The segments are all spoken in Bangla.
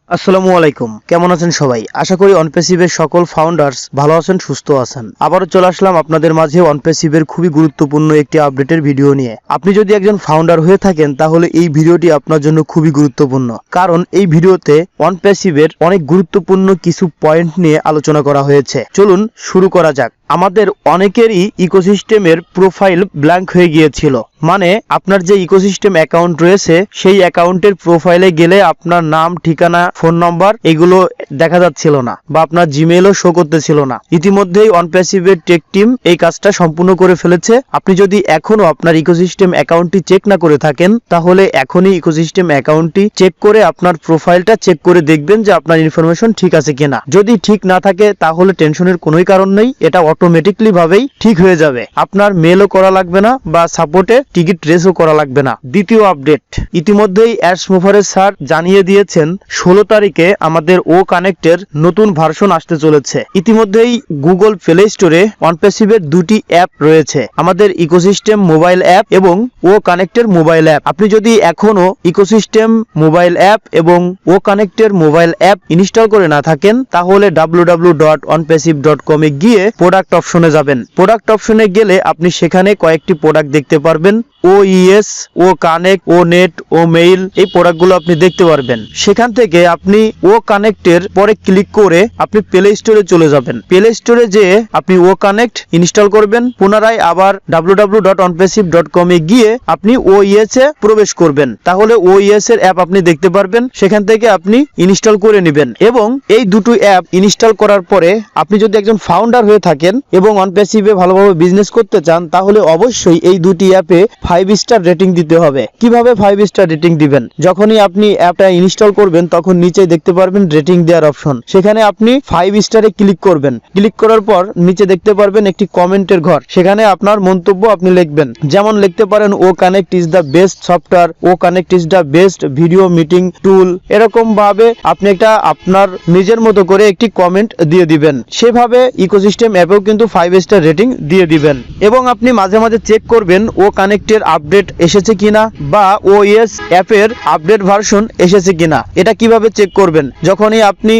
আসসালামু আলাইকুম, কেমন আছেন সবাই? আশা করি অনপ্যাসিভের সকল ফাউন্ডার্স ভালো আছেন, সুস্থ আছেন। আবারও চলে আসলাম আপনাদের মাঝে অনপ্যাসিভের খুবই গুরুত্বপূর্ণ একটি আপডেটের ভিডিও নিয়ে। আপনি যদি একজন ফাউন্ডার হয়ে থাকেন তাহলে এই ভিডিওটি আপনার জন্য খুবই গুরুত্বপূর্ণ, কারণ এই ভিডিওতে অনপ্যাসিভের অনেক গুরুত্বপূর্ণ কিছু পয়েন্ট নিয়ে আলোচনা করা হয়েছে। চলুন শুরু করা যাক। আমাদের অনেকেরই ইকোসিস্টেমের প্রোফাইল ব্ল্যাঙ্ক হয়ে গিয়েছিল, মানে আপনার যে ইকোসিস্টেম অ্যাকাউন্ট রয়েছে সেই অ্যাকাউন্টের প্রোফাইলে গেলে আপনার নাম, ঠিকানা, ফোন নাম্বার এগুলো দেখা যাচ্ছিল না বা আপনার জিমেইলও শো করতেছিল না। ইতিমধ্যেই অনপ্যাসিভের টেক টিম এই কাজটা সম্পূর্ণ করে ফেলেছে। আপনি যদি এখনো আপনার ইকোসিস্টেম অ্যাকাউন্টটি চেক না করে থাকেন তাহলে এখনই ইকোসিস্টেম অ্যাকাউন্টটি চেক করে আপনার প্রোফাইলটা চেক করে দেখবেন যে আপনার ইনফরমেশন ঠিক আছে কিনা। যদি ঠিক না থাকে তাহলে টেনশনের কোনোই কারণ নেই, এটা অটোমেটিকলি ভাবেই ঠিক হয়ে যাবে। আপনার মেলও করা লাগবে না বা সাপোর্টে টিকিট রেসও করা লাগবে না। দ্বিতীয় আপডেট, ইতিমধ্যেই অ্যাডস মুভারের স্যার জানিয়ে দিয়েছেন 16 তারিখে আমাদের ও কানেক্টের নতুন ভার্সন আসতে চলেছে। ইতিমধ্যেই গুগল প্লে স্টোরে অনপ্যাসিভের দুটি অ্যাপ রয়েছে, আমাদের ইকোসিস্টেম মোবাইল অ্যাপ এবং ও কানেক্টের মোবাইল অ্যাপ। আপনি যদি এখনো ইকোসিস্টেম মোবাইল অ্যাপ এবং ও কানেক্টের মোবাইল অ্যাপ ইনস্টল করে না থাকেন তাহলে www.onpassive.com এ গিয়ে প্রোডাক্ট অপশনে যাবেন। প্রোডাক্ট অপশনে গেলে আপনি সেখানে কয়েকটি প্রোডাক্ট দেখতে পারবেন। ও ইএস, ও কানেক্ট, ও নেট, ও মেইল, এই প্রোডাক্টগুলো আপনি দেখতে পারবেন। সেখান থেকে আপনি ও কানেক্টের পরে ক্লিক করে আপনি প্লে স্টোরে চলে যাবেন। প্লে স্টোরে যেয়ে আপনি ও কানেক্ট ইনস্টল করবেন। পুনরায় আবার www.onpassive.com এ গিয়ে আপনি ও ইএস এ প্রবেশ করবেন। তাহলে ও ইএস এর অ্যাপ আপনি দেখতে পারবেন। সেখান থেকে আপনি ইনস্টল করে নেবেন এবং এই দুটো অ্যাপ ইনস্টল করার পরে আপনি যদি একজন ফাউন্ডার হয়ে থাকেন এবং অনপ্যাসিভে ভালোভাবে বিজনেস করতে চান তাহলে অবশ্যই এই দুটি অ্যাপে 5 স্টার রেটিং দিতে হবে। কিভাবে 5 স্টার রেটিং দিবেন? যখনই আপনি অ্যাপটা ইনস্টল করবেন তখন নিচে দেখতে পারবেন রেটিং দেওয়ার অপশন, সেখানে আপনি 5 স্টারে ক্লিক করবেন। ক্লিক করার পর নিচে দেখতে পারবেন একটি কমেন্টের ঘর, সেখানে আপনার মন্তব্য আপনি লিখবেন। যেমন লিখতে পারেন O connect is the best software, O connect is the best video meeting tool. এরকম ভাবে আপনি একটা আপনার নিজের মতো করে একটি কমেন্ট দিয়ে দিবেন। সেভাবে ইকোসিস্টেম অ্যাপেও কিন্তু 5 স্টার রেটিং দিয়ে দিবেন এবং আপনি মাঝে মাঝে চেক করবেন ও কানেক্টের আপডেট এসেছে কিনা বা ওএস অ্যাপের আপডেট ভার্সন এসেছে কিনা। এটা কিভাবে চেক করবেন? যখনই আপনি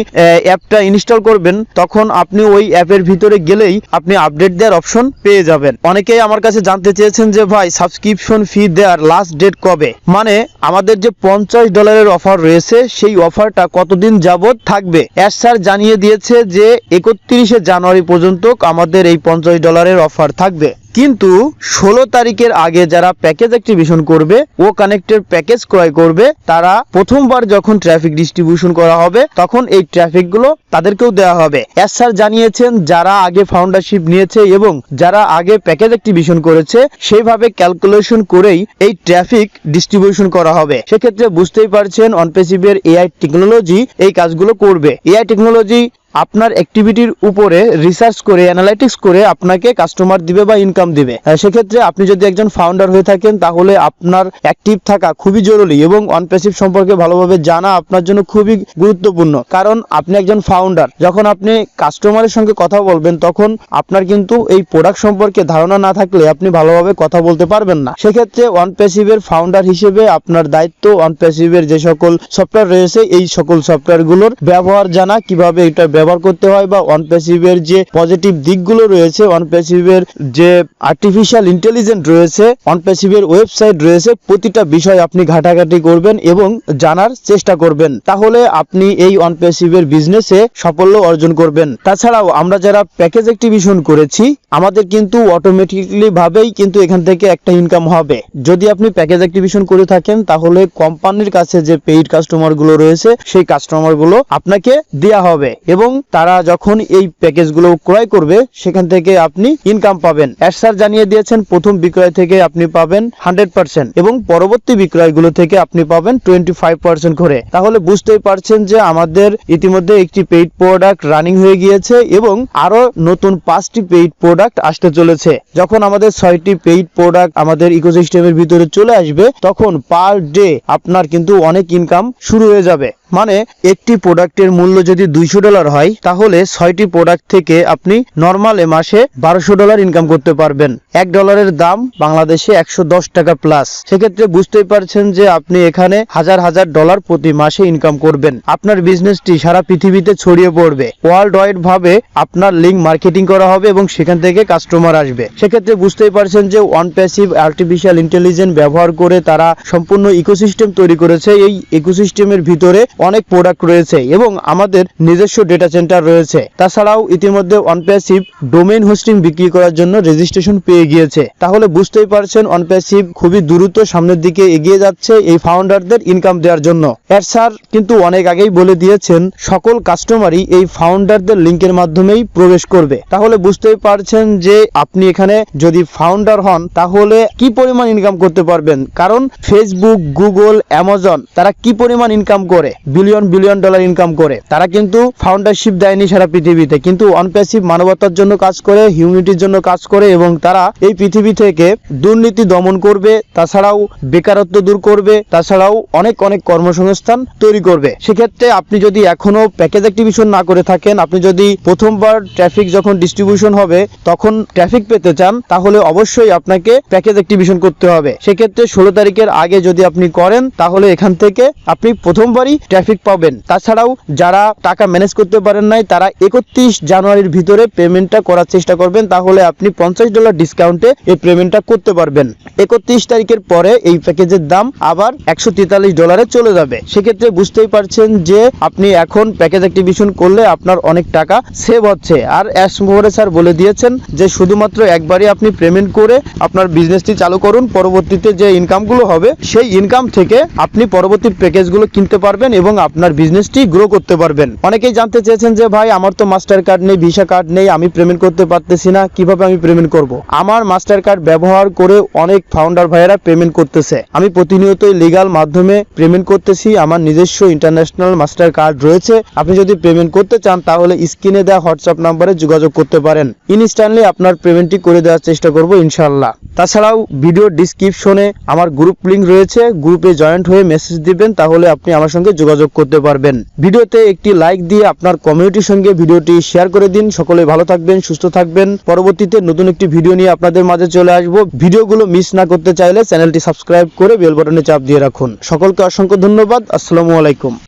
অ্যাপটা ইনস্টল করবেন তখন আপনি ওই অ্যাপের ভিতরে গেলেই আপনি আপডেট দেওয়ার অপশন পেয়ে যাবেন। অনেকেই আমার কাছে জানতে চেয়েছেন যে ভাই সাবস্ক্রিপশন ফি দেওয়ার লাস্ট ডেট কবে, মানে আমাদের যে $50 অফার রয়েছে সেই অফারটা কতদিন যাবত থাকবে। অ্যাড স্যার জানিয়ে দিয়েছে যে 31শে জানুয়ারি পর্যন্ত আমাদের এই $50 অফার থাকবে, কিন্তু 16 তারিখের আগে যারা প্যাকেজ অ্যাক্টিভেশন করবে, ও কানেক্টের প্যাকেজ ক্রয় করবে, তারা প্রথমবার যখন ট্রাফিক ডিস্ট্রিবিউশন করা হবে তখন এই ট্রাফিকগুলো তাদেরকেও দেওয়া হবে। এস স্যার জানিয়েছেন যারা আগে ফাউন্ডারশিপ নিয়েছে এবং যারা আগে প্যাকেজ অ্যাক্টিভেশন করেছে সেইভাবে ক্যালকুলেশন করেই এই ট্রাফিক ডিস্ট্রিবিউশন করা হবে। সেক্ষেত্রে বুঝতেই পারছেন অনপ্যাসিভের এআই টেকনোলজি এই কাজগুলো করবে। এআই টেকনোলজি আপনার অ্যাক্টিভিটির উপরে রিসার্চ করে অ্যানালাইটিক্স করে আপনাকে কাস্টমার দিবে বা ইনকাম দিবে। সেক্ষেত্রে আপনি যদি একজন ফাউন্ডার হয়ে থাকেন তাহলে আপনার অ্যাক্টিভ থাকা খুবই জরুরি এবং অনপ্যাসিভ সম্পর্কে ভালোভাবে জানা আপনার জন্য খুবই গুরুত্বপূর্ণ, কারণ আপনি একজন ফাউন্ডার। যখন আপনি কাস্টমারের সঙ্গে কথা বলবেন তখন আপনার কিন্তু এই প্রোডাক্ট সম্পর্কে ধারণা না থাকলে আপনি ভালোভাবে কথা বলতে পারবেন না। সেক্ষেত্রে অনপ্যাসিভের ফাউন্ডার হিসেবে আপনার দায়িত্ব অনপ্যাসিভের যে সকল সফটওয়্যার রয়েছে এই সকল সফটওয়্যারগুলোর ব্যবহার জানা, কিভাবে এটা ব্যবহার করতে হয় বা অনপ্যাসিভের যে পজিটিভ দিকগুলো রয়েছে, অনপ্যাসিভের যে আর্টিফিশিয়াল ইন্টেলিজেন্স রয়েছে, অনপ্যাসিভের ওয়েবসাইট রয়েছে, প্রতিটা বিষয় আপনি ঘাটাঘাটি করবেন এবং জানার চেষ্টা করবেন। তাহলে আপনি এই অনপ্যাসিভের বিজনেসে সাফল্য অর্জন করবেন। তাছাড়াও আমরা যারা প্যাকেজ অ্যাক্টিভেশন করেছি আমাদের কিন্তু অটোমেটিকলি ভাবেই কিন্তু এখান থেকে একটা ইনকাম হবে। যদি আপনি প্যাকেজ অ্যাক্টিভেশন করে থাকেন তাহলে কোম্পানির কাছে যে পেইড কাস্টমার গুলো রয়েছে সেই কাস্টমার গুলো আপনাকে দেয়া হবে এবং তারা যখন এই প্যাকেজগুলো ক্রয় করবে সেখান থেকে আপনি ইনকাম পাবেন। অ্যাড স্যার জানিয়ে দিয়েছেন প্রথম বিক্রয় থেকে আপনি পাবেন 100% এবং পরবর্তী বিক্রয়গুলো থেকে আপনি পাবেন 25% করে। তাহলে বুঝতেই পারছেন যে আমাদের ইতিমধ্যে একটি পেইড প্রোডাক্ট রানিং হয়ে গিয়েছে এবং আরো নতুন 5টি পেইড প্রোডাক্ট আসতে চলেছে। যখন আমাদের 6টি পেইড প্রোডাক্ট আমাদের ইকোসিস্টেমের ভিতরে চলে আসবে তখন পার ডে আপনার কিন্তু অনেক ইনকাম শুরু হয়ে যাবে। মানে একটি প্রোডাক্টের মূল্য যদি $200 হয় তাহলে 6টি প্রোডাক্ট থেকে আপনি নরমালে মাসে $1200 ইনকাম করতে পারবেন। $1 দাম বাংলাদেশে 110 টাকা প্লাস। সেক্ষেত্রে বুঝতেই পারছেন যে আপনি এখানে হাজার হাজার ডলার প্রতি মাসে ইনকাম করবেন। আপনার বিজনেসটি সারা পৃথিবীতে ছড়িয়ে পড়বে। ওয়ার্ল্ড ওয়াইড ভাবে আপনার লিঙ্ক মার্কেটিং করা হবে এবং সেখান থেকে কাস্টমার আসবে। সেক্ষেত্রে বুঝতেই পারছেন যে অনপ্যাসিভ আর্টিফিশিয়াল ইন্টেলিজেন্স ব্যবহার করে তারা সম্পূর্ণ ইকোসিস্টেম তৈরি করেছে। এই ইকোসিস্টেমের ভিতরে অনেক প্রোডাক্ট রয়েছে এবং আমাদের নিজস্ব ডেটা সেন্টার রয়েছে। তাছাড়াও ইতিমধ্যে অনপ্যাসিভ ডোমেইন হোস্টিং বিক্রি করার জন্য রেজিস্ট্রেশন পেয়ে গিয়েছে। তাহলে বুঝতেই পারছেন অনপ্যাসিভ খুবই দ্রুত সামনের দিকে এগিয়ে যাচ্ছে এই ফাউন্ডারদের ইনকাম দেওয়ার জন্য। এর স্যার কিন্তু অনেক আগেই বলে দিয়েছেন সকল কাস্টমারই এই ফাউন্ডারদের লিঙ্কের মাধ্যমেই প্রবেশ করবে। তাহলে বুঝতেই পারছেন যে আপনি এখানে যদি ফাউন্ডার হন তাহলে কি পরিমাণ ইনকাম করতে পারবেন। কারণ ফেসবুক, গুগল, অ্যামাজন তারা কি পরিমাণ ইনকাম করে, বিলিয়ন বিলিয়ন ডলার ইনকাম করে। তারা কিন্তু ফাউন্ডারশিপ দেয়নি সারা পৃথিবীতে, কিন্তু অনপ্যাসিভ মানবতার জন্য কাজ করে, হিউম্যানিটির জন্য কাজ করে এবং তারা এই পৃথিবী থেকে দুর্নীতি দমন করবে, তাছাড়াও বেকারত্ব দূর করবে, তাছাড়াও অনেক অনেক কর্মসংস্থান তৈরি করবে। সেক্ষেত্রে আপনি যদি এখনো প্যাকেজ অ্যাক্টিভেশন না করে থাকেন, আপনি যদি প্রথমবার ট্রাফিক যখন ডিস্ট্রিবিউশন হবে তখন ট্রাফিক পেতে চান, তাহলে অবশ্যই আপনাকে প্যাকেজ অ্যাক্টিভেশন করতে হবে। সেক্ষেত্রে 16 তারিখের আগে যদি আপনি করেন তাহলে এখান থেকে আপনি প্রথমবারই ট্রাফিক পাবেন। তাছাড়াও যারা টাকা ম্যানেজ করতে পারেন নাই তারা 31 জানুয়ারির ভিতরে পেমেন্টটা করার চেষ্টা করবেন, তাহলে আপনি $50 ডিসকাউন্টে এই পেমেন্টটা করতে পারবেন। 31 তারিখের পরে এই প্যাকেজের দাম আবার $143 চলে যাবে। সেক্ষেত্রে বুঝতেই পারছেন যে আপনি এখন প্যাকেজ অ্যাক্টিভেশন করলে আপনার অনেক টাকা সেভ হচ্ছে। আর এসমোরে স্যার বলে দিয়েছেন যে শুধুমাত্র একবারই আপনি পেমেন্ট করে আপনার বিজনেসটি চালু করুন, পরবর্তীতে যে ইনকামগুলো হবে সেই ইনকাম থেকে আপনি পরবর্তী প্যাকেজগুলো কিনতে পারবেন এবং আপনার বিজনেসটি গ্রো করতে পারবেন। অনেকেই জানতে চেয়েছেন যে ভাই আমার তো মাস্টার কার্ড নেই, ভিসা কার্ড নেই, আমি পেমেন্ট করতে পারতেছি না, কিভাবে আমি পেমেন্ট করব। আমার মাস্টার কার্ড ব্যবহার করে অনেক ফাউন্ডার ভাইয়েরা পেমেন্ট করতেছে। আমি প্রতিনিয়তই লিগ্যাল মাধ্যমে পেমেন্ট করতেছি, আমার নিজস্ব ইন্টারন্যাশনাল মাস্টার কার্ড রয়েছে। আপনি যদি পেমেন্ট করতে চান তাহলে স্ক্রিনে দেওয়া হোয়াটসঅ্যাপ নাম্বারে যোগাযোগ করতে পারেন। ইনস্ট্যান্টলি আপনার পেমেন্টটি করে দেওয়ার চেষ্টা করব ইনশাআল্লাহ। তাছাড়াও ভিডিও ডিসক্রিপশনে আমার গ্রুপ লিংক রয়েছে, গ্রুপে জয়েন্ট হয়ে মেসেজ দিবেন, তাহলে আপনি আমার সঙ্গে যোগাযোগ করতে পারবেন। ভিডিওতে একটি লাইক দিয়ে আপনার কমিউনিটির সঙ্গে ভিডিওটি শেয়ার করে দিন। সকলে ভালো থাকবেন, সুস্থ থাকবেন। পরবর্তীতে নতুন একটি ভিডিও নিয়ে আপনাদের মাঝে চলে আসব। ভিডিওগুলো মিস না করতে চাইলে চ্যানেলটি সাবস্ক্রাইব করে বেল বাটনে চাপ দিয়ে রাখুন। সকলকে অসংখ্য ধন্যবাদ। আসসালামু আলাইকুম।